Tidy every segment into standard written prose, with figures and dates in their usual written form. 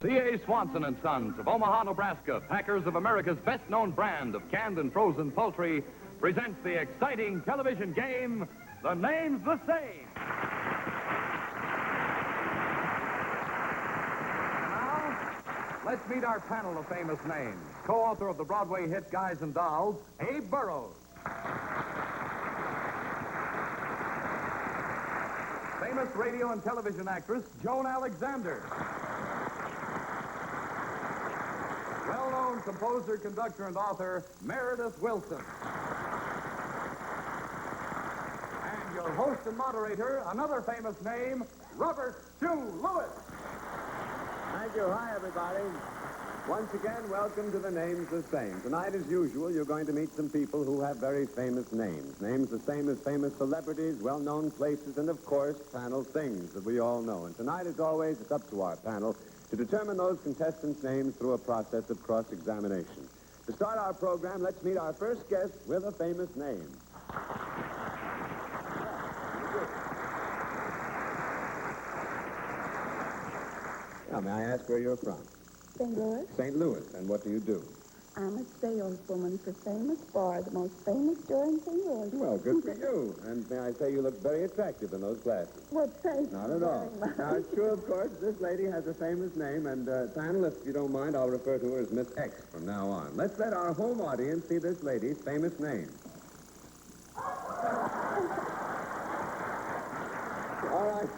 C.A. Swanson and Sons of Omaha, Nebraska, packers of America's best-known brand of canned and frozen poultry, presents the exciting television game, The Name's the Same. Now, let's meet our panel of famous names. Co-author of the Broadway hit Guys and Dolls, Abe Burrows. Famous radio and television actress, Joan Alexander. Well-known composer, conductor, and author, Meredith Wilson. And your host and moderator, another famous name, Robert Stu Lewis. Thank you. Hi, everybody. Once again, welcome to The Name's the Same. Tonight, as usual, you're going to meet some people who have very famous names. Names the same as famous celebrities, well-known places, and, of course, panel things that we all know. And tonight, as always, it's up to our panel to determine those contestants' names through a process of cross-examination. To start our program, let's meet our first guest with a famous name. Now, may I ask where you're from? St. Louis. St. Louis. And what do you do? I'm a saleswoman for famous bar, the most famous store in St. Louis. Well, good for you. And may I say you look very attractive in those glasses. Well, thank Not you at all. very much. Now, it's true, of course, this lady has a famous name, and, panel, if you don't mind, I'll refer to her as Miss X from now on. Let's let our home audience see this lady's famous name. All right.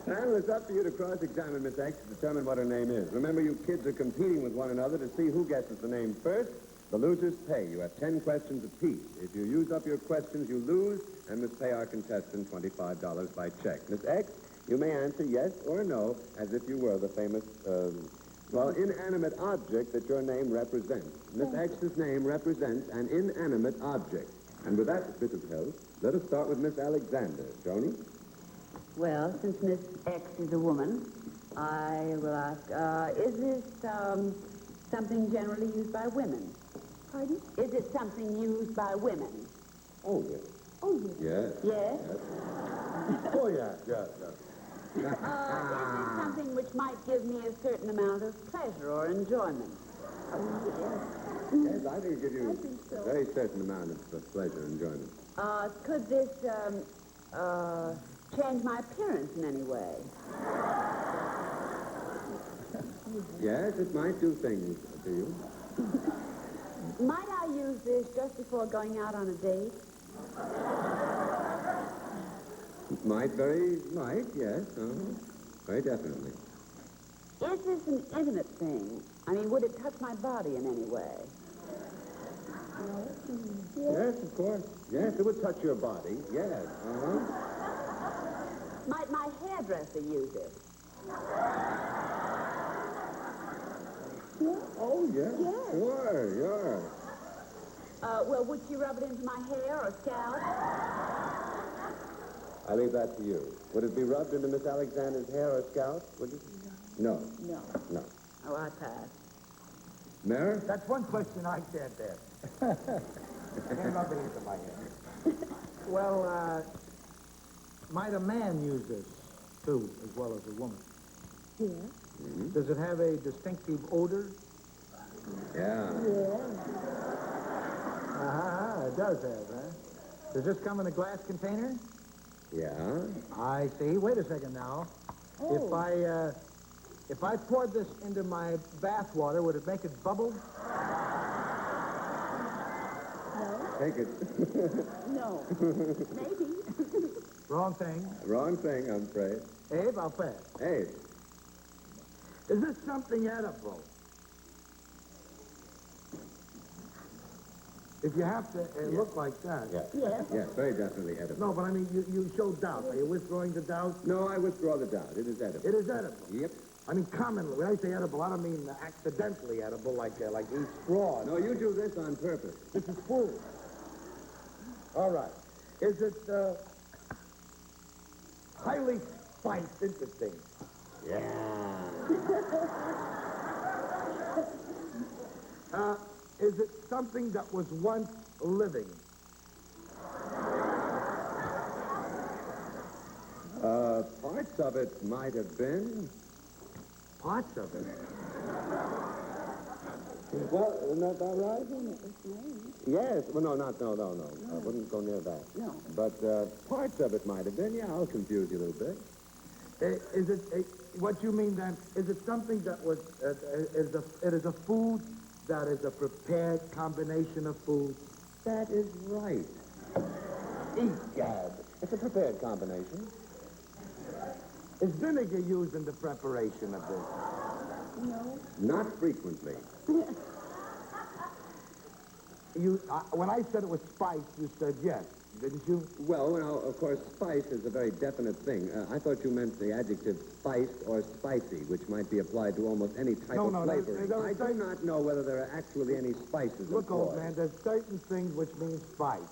Panel, it's up to you to cross-examine Miss X to determine what her name is. Remember, you kids are competing with one another to see who guesses the name first. The losers pay. You have 10 questions apiece. If you use up your questions, you lose, and must pay our contestant $25 by check. Miss X, you may answer yes or no, as if you were the famous, inanimate object that your name represents. Miss X's name represents an inanimate object. And with that bit of help, let us start with Miss Alexander. Joni? Well, since Miss X is a woman, I will ask, is this something generally used by women? Pardon? Is it something used by women? Oh, yes. Oh, yes. Yes. Yes? Oh, yes, yes, Is it something which might give me a certain amount of pleasure or enjoyment? Yes, I think it gives you I think so. a very certain amount of pleasure and enjoyment. Could this, change my appearance in any way? Yes, it might do things to you. Might I use this just before going out on a date? Might, yes. Very definitely. Is this an intimate thing? I mean, would it touch my body in any way? Yes, of course. Yes, it would touch your body. Yes. Might my hairdresser use it? Oh, yes. Yes. Sure. Well, would she rub it into my hair or scalp? I leave that to you. Would it be rubbed into Miss Alexander's hair or scalp? Would it? No. No. No. Oh, I pass. Mayor? That's one question I can't answer. Can't rub it into my head. Well, might a man use this, too, as well as a woman? Yes. Mm-hmm. Does it have a distinctive odor? Yeah. Yes. It does have, huh? Does this come in a glass container? Yeah. I see. Wait a second now. Oh. If I poured this into my bath water, would it make it bubble? No. Take it. No. Maybe. Wrong thing. Wrong thing, I'm afraid. Abe, I'll pass. Hey. Is this something edible? If you have to look like that. Yes. Yes. Yes, very definitely edible. No, but I mean, you showed doubt. Are you withdrawing the doubt? No, I withdraw the doubt. It is edible. It is edible. Yep. I mean, commonly, when I say edible, I don't mean accidentally edible, like eat straw. No, you do this on purpose. This is food. All right. Is it highly spiced? Interesting. Yeah. Is it something that was once living? Parts of it might have been. Parts of it. Well, isn't that about right? It's named. Yes. Well, no. I wouldn't go near that. No. But parts of it might have been. Yeah, I'll confuse you a little bit. Is it, what you mean then, is it something that was, it is a food that is a prepared combination of foods? That is right. Egad. It's a prepared combination. Is vinegar used in the preparation of this? No. Not frequently. When I said it was spiced, you said yes, didn't you? Well, of course, spice is a very definite thing. I thought you meant the adjective spiced or spicy, which might be applied to almost any type of flavoring. I do not know whether there are actually any spices Look, employed. old man, there's certain things which mean spice.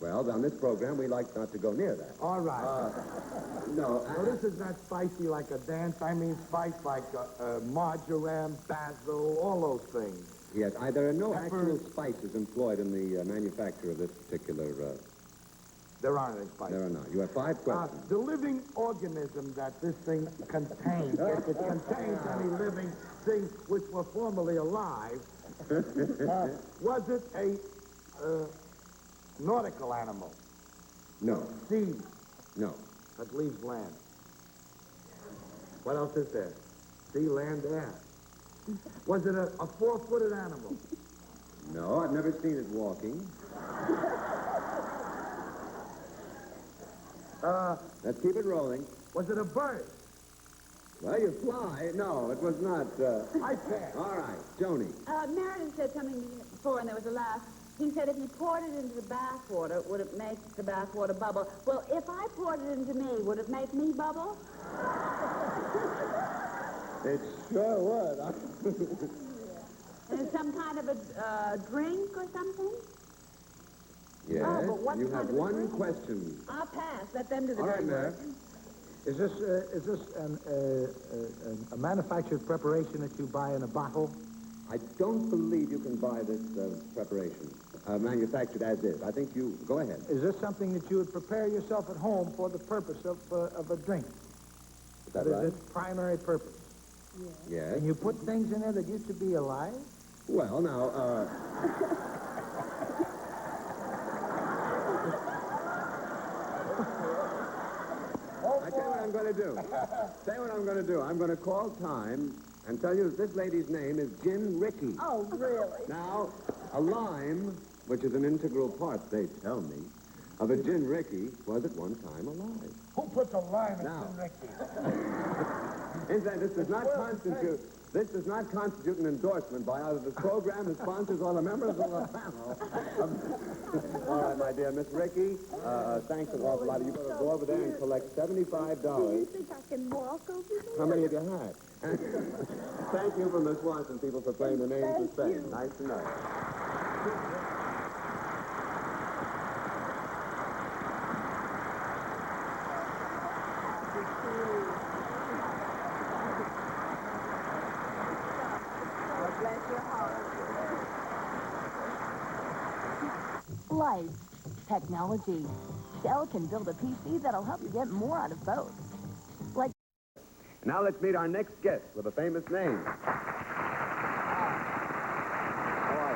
Well, on this program, we like not to go near that. All right. No. So this is not spicy like a dance. I mean spice like marjoram, basil, all those things. Yes, there are no Pepper. actual spices employed in the manufacture of this particular... There aren't any spices. There are not. You have 5 questions. The living organism that this thing contains, if it contains any living things which were formerly alive, was it a nautical animal? No. Sea No. that leaves land. What else is there? Sea, land, air. Was it a 4-footed animal? No, I've never seen it walking. Let's keep it rolling. Was it a bird? Well, you fly. No, it was not. I pass. All right, Joni. Meredith said something before, and there was a laugh. He said if he poured it into the bath water, would it make the bath water bubble? Well, if I poured it into me, would it make me bubble? It sure would. And it's some kind of a drink or something? Yes, Oh, but what you kind have of a one drink? question. I'll pass. Let them do the All right, dirty Mayor. work. Is this a manufactured preparation that you buy in a bottle? I don't believe you can buy this preparation manufactured as is. I think you... Go ahead. Is this something that you would prepare yourself at home for the purpose of a drink? Is that That right? is its primary purpose. Yes. And you put things in there that used to be alive? Well, now, I tell you what I'm going to do. I'm going to call time and tell you that this lady's name is Gin Rickey. Oh, really? Now, a lime, which is an integral part, they tell me, of a Gin Rickey, was at one time alive. Who puts a lime in Now. Gin Rickey? This does not constitute an endorsement by either the program, the sponsors, or the members of the panel. All right, my dear Miss Rickey, thanks an awful lot. You better go over there and collect Do you $75. think I can walk over there? How many have you had? Thank you from the Swanson people for playing the names of Thank fame. you. Nice to know. Bless your heart. Life, technology. Dell can build a PC that'll help you get more out of both. Like Now let's meet our next guest with a famous name. How are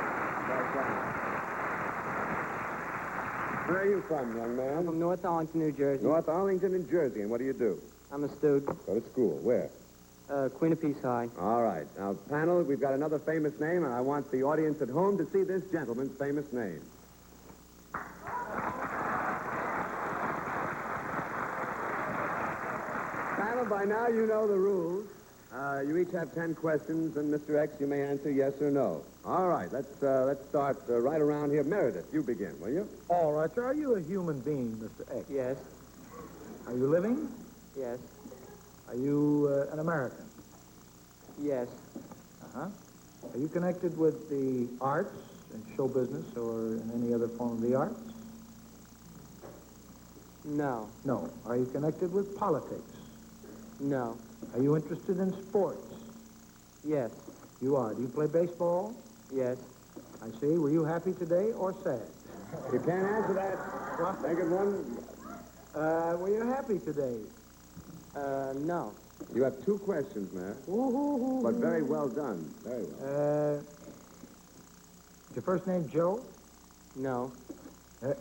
you? Where are you from, young man? From North Arlington, New Jersey. North Arlington, New Jersey. And what do you do? I'm a student. Go to school. Where? Queen of Peace High. All right. Now, panel, we've got another famous name, and I want the audience at home to see this gentleman's famous name. Panel, by now you know the rules. You each have 10 questions, and Mr. X, you may answer yes or no. All right, let's start right around here. Meredith, you begin, will you? All right, sir. Are you a human being, Mr. X? Yes. Are you living? Yes. Are you an American? Yes. Uh-huh. Are you connected with the arts and show business or in any other form of the arts? No. No. Are you connected with politics? No. Are you interested in sports? Yes. You are. Do you play baseball? Yes. I see. Were you happy today or sad? You can't answer that. Make it one. Were you happy today? No. You have 2 questions, Mayor. But very well done. Very well. Is your first name Joe? No. You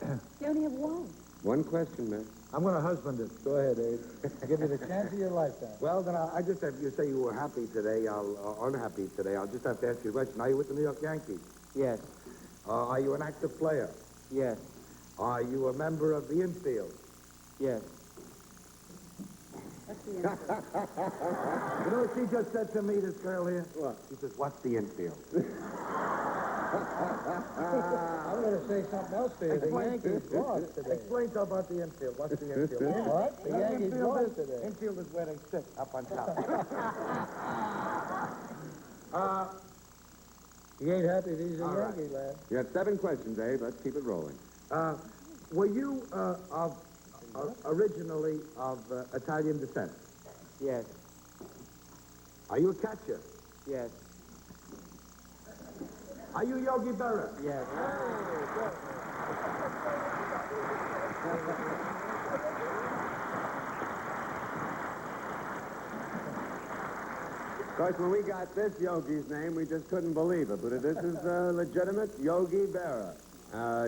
only have one. 1 question, Mayor. I'm going to husband it. Go ahead, Abe. Give you the chance of your lifetime. Well, then I just have you say you were happy today, or unhappy today. I'll just have to ask you a question. Are you with the New York Yankees? Yes. Are you an active player? Yes. Are you a member of the infield? Yes. What's the answer? You know what she just said to me, this girl here? What? She says, what's the infield? I'm going to say something else to you. The Yankees lost today. Explain to her about the infield. What's the infield? What? The Yankees lost today. Infield is where they sit, up on top. He ain't happy that he's a All right. Yankee, lad. You have 7 questions, Abe. Let's keep it rolling. Were you originally of Italian descent? Yes. Are you a catcher? Yes. Are you Yogi Berra? Yes. Of course, when we got this Yogi's name, we just couldn't believe it. But this is legitimate Yogi Berra.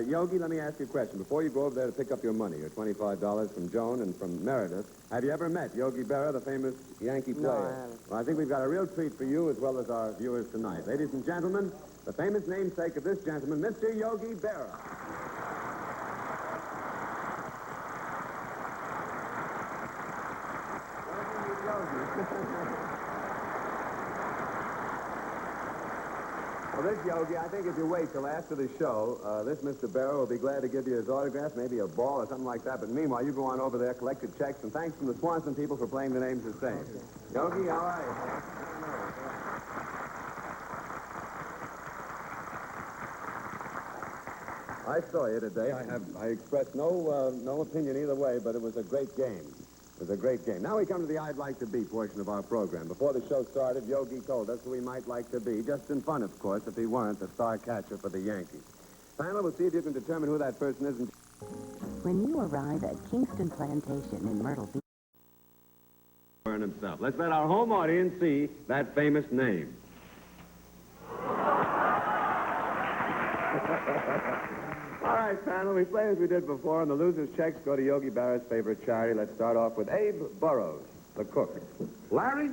Yogi, let me ask you a question. Before you go over there to pick up your money, your $25 from Joan and from Meredith, have you ever met Yogi Berra, the famous Yankee player? No, I haven't. Well, I think we've got a real treat for you as well as our viewers tonight. Ladies and gentlemen, the famous namesake of this gentleman, Mr. Yogi Berra. Well, this Yogi, I think if you wait till after the show, this Mr. Berra will be glad to give you his autograph, maybe a ball or something like that. But meanwhile, you go on over there, collect the checks, and thanks from the Swanson people for playing the names the same. Yogi, how are you? I saw you today. I expressed no opinion either way, but it was a great game. It was a great game. Now we come to the I'd Like to Be portion of our program. Before the show started, Yogi told us who he might like to be, just in fun, of course, if he weren't the star catcher for the Yankees. Panel, we'll see if you can determine who that person is. When you arrive at Kingston Plantation in Myrtle Beach, Himself. Let's let our home audience see that famous name. All right, panel, we play as we did before, and the loser's checks go to Yogi Berra's favorite charity. Let's start off with Abe Burrows, the cook. Larry,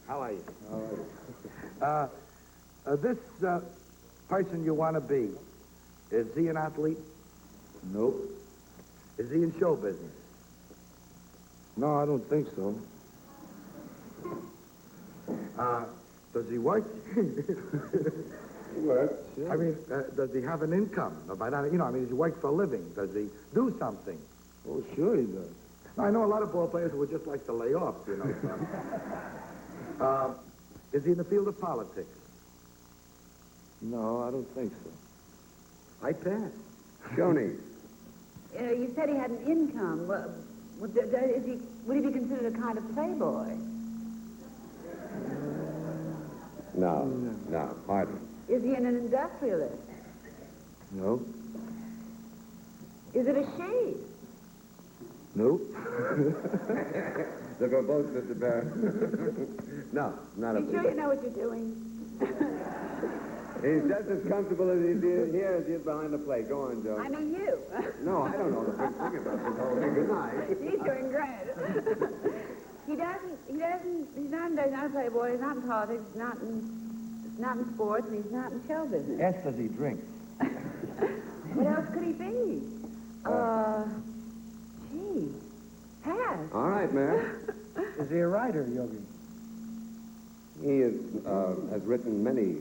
how are you? All right. This person you want to be, is he an athlete? Nope. Is he in show business? No, I don't think so. Does he work? He works. I mean, does he have an income? By that, does he work for a living? Does he do something? Oh, sure he does. I know a lot of ball players who would just like to lay off, Is he in the field of politics? No, I don't think so. I pass. Joni. You said he had an income. Well, would he be considered a kind of playboy? No, hardly. Is he an industrialist? No. Is it a she? Nope. They're both, Mr. Berra. No, not a You sure you know what you're doing? He's just as comfortable as he is here as he is behind the plate. Go on, Joe. I mean you. No, I don't know the first thing about this whole thing. Good night. He's doing great. He's not a playboy, he's not in politics, he's not in sports, and he's not in show business. Yes, does he drink? What else could he be? Gee, pass. All right, Mayor. Is he a writer, Yogi? He has written many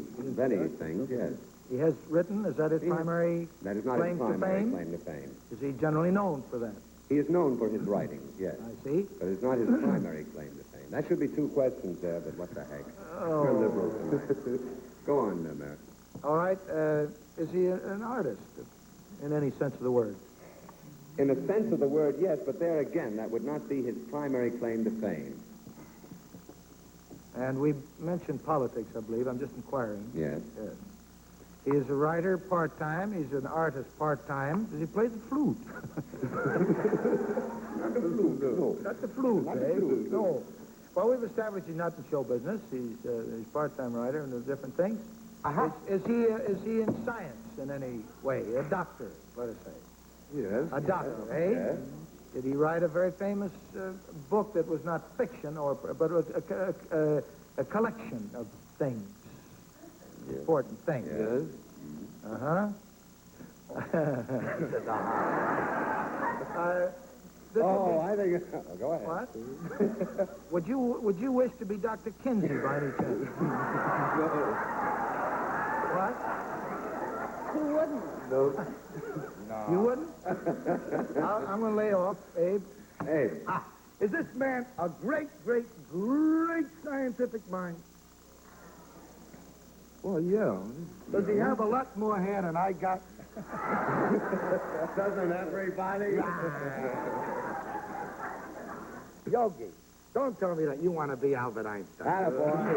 things, yes. He has written? Is that his primary That is not his claim to primary fame? claim to fame. Is he generally known for that? He is known for his writings, yes. I see. But it's not his primary claim to fame. That should be 2 questions there, but what the heck. We're liberal tonight. Go on, Mayor. All right. Is he an artist in any sense of the word? In a sense of the word, yes, but there again, that would not be his primary claim to fame. And we mentioned politics, I believe. I'm just inquiring. Yes. Yes. He is a writer part-time. He's an artist part-time. Does he play the flute? Not the flute, no. Not the flute, Not the eh? flute. No. Well, we've established he's not in show business. He's a part-time writer and does different things. Is he in science in any way? A doctor, let us say. Yes. A doctor, eh? Yes. Did he write a very famous book that was not fiction, but was a collection of things, important things? Yes. Uh-huh. I think... Oh, go ahead. What? Would you wish to be Dr. Kinsey by any chance? What? Who wouldn't? No. You wouldn't? I'm going to lay off, Abe. Hey, Is this man a great, great, great scientific mind? Well, yeah. Does he have a lot more hair than I got? doesn't everybody? Yogi, don't tell me that you want to be Albert Einstein. Attaboy.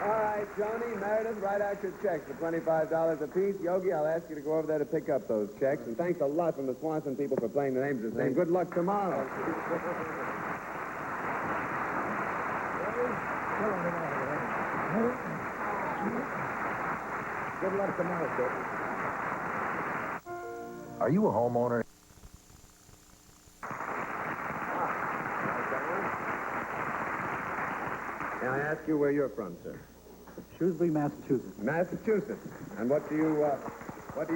All right, Joni, Meredith, write out your checks for $25 apiece. Yogi, I'll ask you to go over there to pick up those checks. And thanks a lot from the Swanson people for playing the names of the same. Good luck tomorrow. Good luck tomorrow, sir. Are you a homeowner? May I ask you where you're from, sir? Shrewsbury, Massachusetts. Massachusetts. And what do you do? What do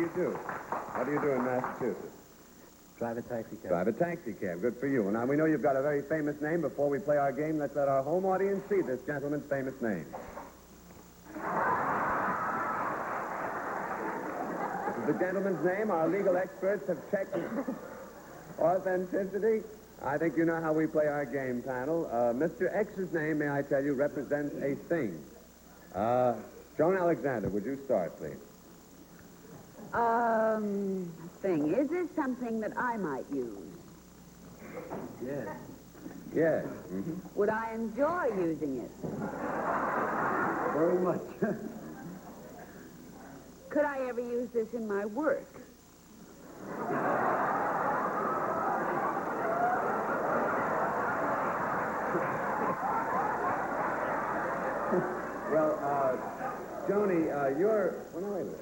you do in Massachusetts? Drive a taxi cab. Drive a taxi cab. Good for you. Well, now, we know you've got a very famous name. Before we play our game, let's let our home audience see this gentleman's famous name. This is the gentleman's name. Our legal experts have checked his authenticity. I think you know how we play our game, panel. Mr. X's name, may I tell you, represents a thing. Joan Alexander, would you start, please? Thing. Is this something that I might use? Yes. Yes. Mm-hmm. Would I enjoy using it? Very much. Could I ever use this in my work? Well, Joni, you're... Well, no, wait a minute.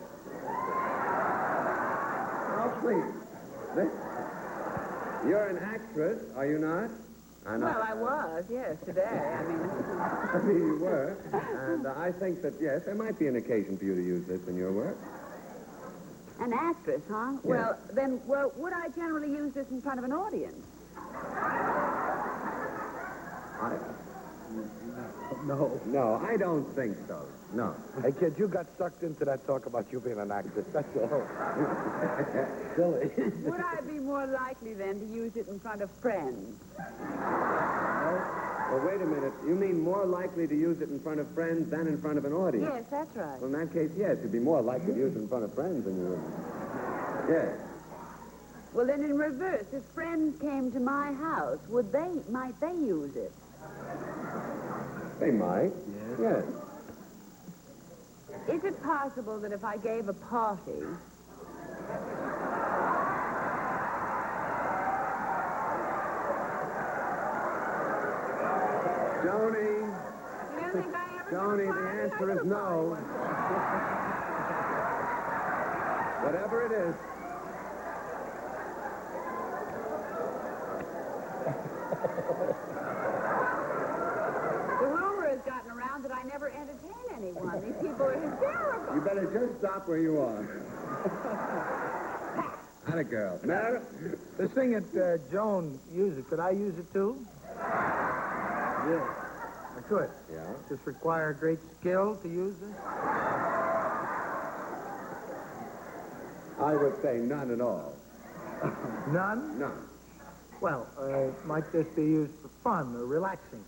Oh, please. You're an actress, are you not? Well, I was, yes, today. I mean... I mean, you were. And I think that, yes, there might be an occasion for you to use this in your work. An actress, huh? Yes. Well, then, would I generally use this in front of an audience? No, I don't think so. No. Hey, kid, you got sucked into that talk about you being an actress. That's all. Silly. Would I be more likely, then, to use it in front of friends? Well, wait a minute. You mean more likely to use it in front of friends than in front of an audience? Yes, that's right. Well, in that case, yes, you'd be more likely to use it in front of friends than you would. Yes. Well, then, in reverse, if friends came to my house, might they use it? They might. Yes. Is it possible that if I gave a party... Joni, You don't think I ever Joni, gave a the party? answer is no. Whatever it is. The rumor has gotten around that I never entertain anyone. These people are hysterical. You better just stop where you are. Atta girl. Matter? This thing that Joan uses, could I use it too? Yes. I could. Yeah. Just require great skill to use this? I would say none at all. None? None. Well, might this be used for fun or relaxing?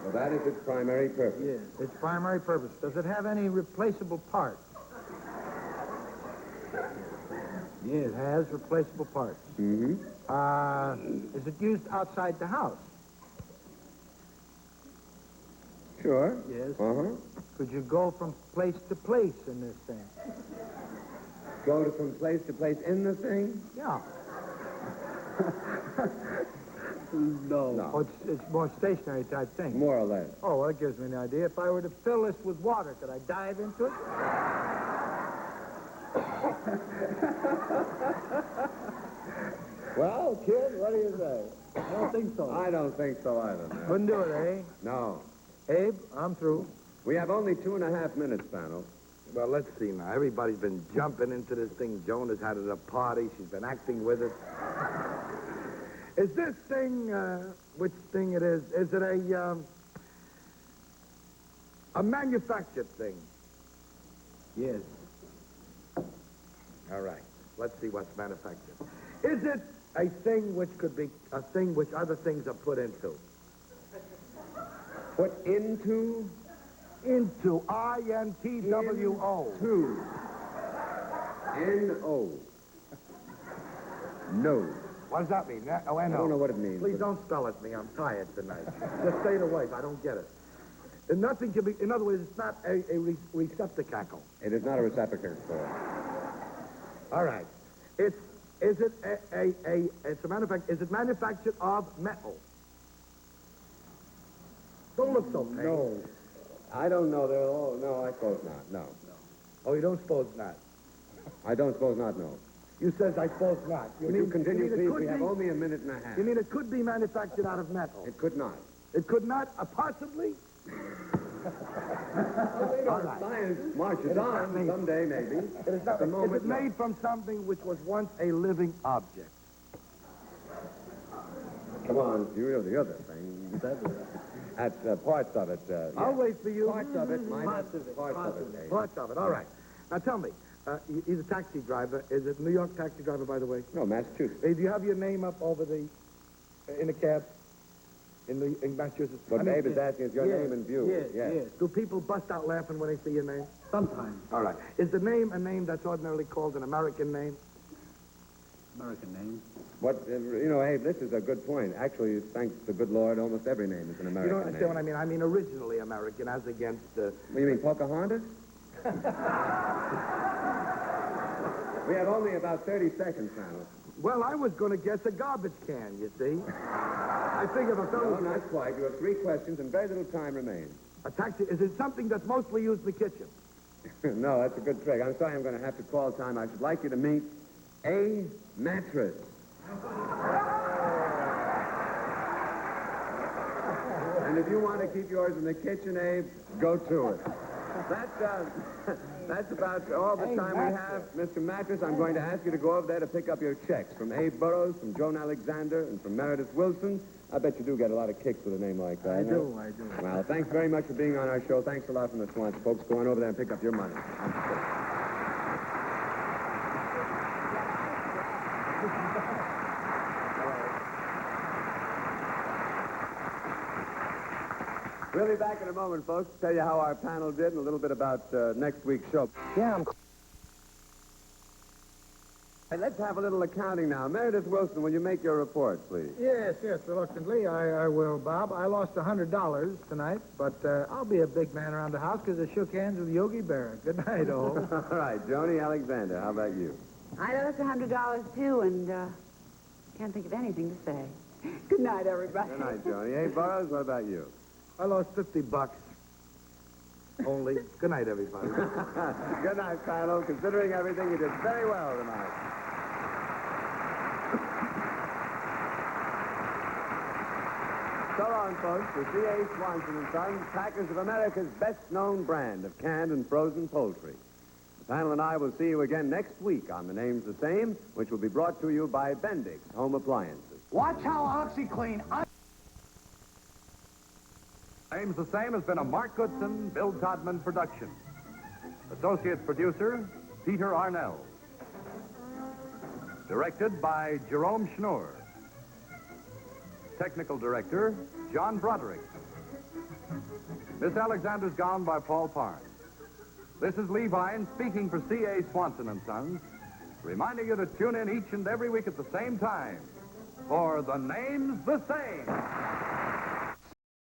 Well, that is its primary purpose. Yes. Its primary purpose. Does it have any replaceable parts? Yes. It has replaceable parts. Mm-hmm. Is it used outside the house? Sure. Yes. Uh-huh. Could you go from place to place in this thing? Go from place to place in the thing? Yeah. No. Oh, it's more stationary type thing. More or less. Oh, well, that gives me an idea. If I were to fill this with water, could I dive into it? Well, kid, what do you say? I don't think so. I don't think so either, man. Couldn't do it, eh? No. Abe, I'm through. We have only 2.5 minutes, panel. Well, let's see now. Everybody's been jumping into this thing. Joan has had it at a party. She's been acting with it. Is this thing, which thing it is it a manufactured thing? Yes. All right. Let's see what's manufactured. Is it a thing which could be a thing which other things are put into? Put into? Into. I-N-T-W-O. Into. N-O. No. What does that mean? Oh, I don't know what it means. Please but- don't spell it to me. I'm tired tonight. Just say the words. I don't get it. And nothing can be, in other words, it's not a receptacle. It is not a receptacle for it. All right. Is it manufactured of metal? Don't look so pained. No. I don't know. No, I suppose not. No. Oh, you don't suppose not. I don't suppose not, no. You says I suppose not. Would you continue, mean it please? could We have be- only a minute and a half. You mean it could be manufactured out of metal? It could not. It could not, possibly? All right. Science marches on. made- Someday, maybe. It is not, At the is moment, it made from something which was once a living object? Come on. You're the other thing. That's parts of it. I'll wait for you. Parts of it. Parts of it. Parts of it, all right. Now tell me, he's a taxi driver. Is it a New York taxi driver, by the way? No, Massachusetts. Hey, do you have your name up over in the cab? In Massachusetts? What Babe is asking is your name and view. Yes. Do people bust out laughing when they see your name? Sometimes. All right. Is the name a name that's ordinarily called an American name? American name. What, Abe, this is a good point. Actually, thanks to the good Lord, almost every name is an You American don't understand what I name. mean? I mean originally American, as against... You mean Pocahontas? We have only about 30 seconds, panel. Well, I was going to guess a garbage can, you see. I figure if a No, fellow... not quite. You have 3 questions and very little time remains. A taxi... Is it something that's mostly used in the kitchen? No, that's a good trick. I'm sorry I'm going to have to call time. I should like you to meet a mattress. And if you want to keep yours in the kitchen, Abe, go to it. That's about all the time we have. Mr. Mattress, I'm going to ask you to go over there to pick up your checks from Abe Burrows, from Joan Alexander, and from Meredith Wilson. I bet you do get a lot of kicks with a name like that. I huh? do. Well, thanks very much for being on our show. Thanks a lot from the Swans folks. Go on over there and pick up your money. We'll be back in a moment, folks, to tell you how our panel did and a little bit about next week's show. Yeah, I'm... Hey, let's have a little accounting now. Meredith Wilson, will you make your report, please? Yes, reluctantly, I will, Bob. I lost $100 tonight, but I'll be a big man around the house because I shook hands with Yogi Berra. Good night, all. All right, Joni Alexander, how about you? I lost $100 too, and can't think of anything to say. Good night, everybody. Good night, Joni. Hey, Burroughs, what about you? I lost $50 only. Good night, everybody. Good night, panel. Considering everything, you did very well tonight. So long, folks, for C.A. Swanson & Sons, packers of America's best-known brand of canned and frozen poultry. The panel and I will see you again next week on The Name's the Same, which will be brought to you by Bendix Home Appliances. Watch how OxyClean... Name's the Same has been a Mark Goodson, Bill Todman production. Associate producer, Peter Arnell. Directed by Jerome Schnur. Technical director, John Broderick. Miss Alexander's Gone by Paul Parnes. This is Lee Vine speaking for C.A. Swanson & Sons, reminding you to tune in each and every week at the same time for The Name's the Same.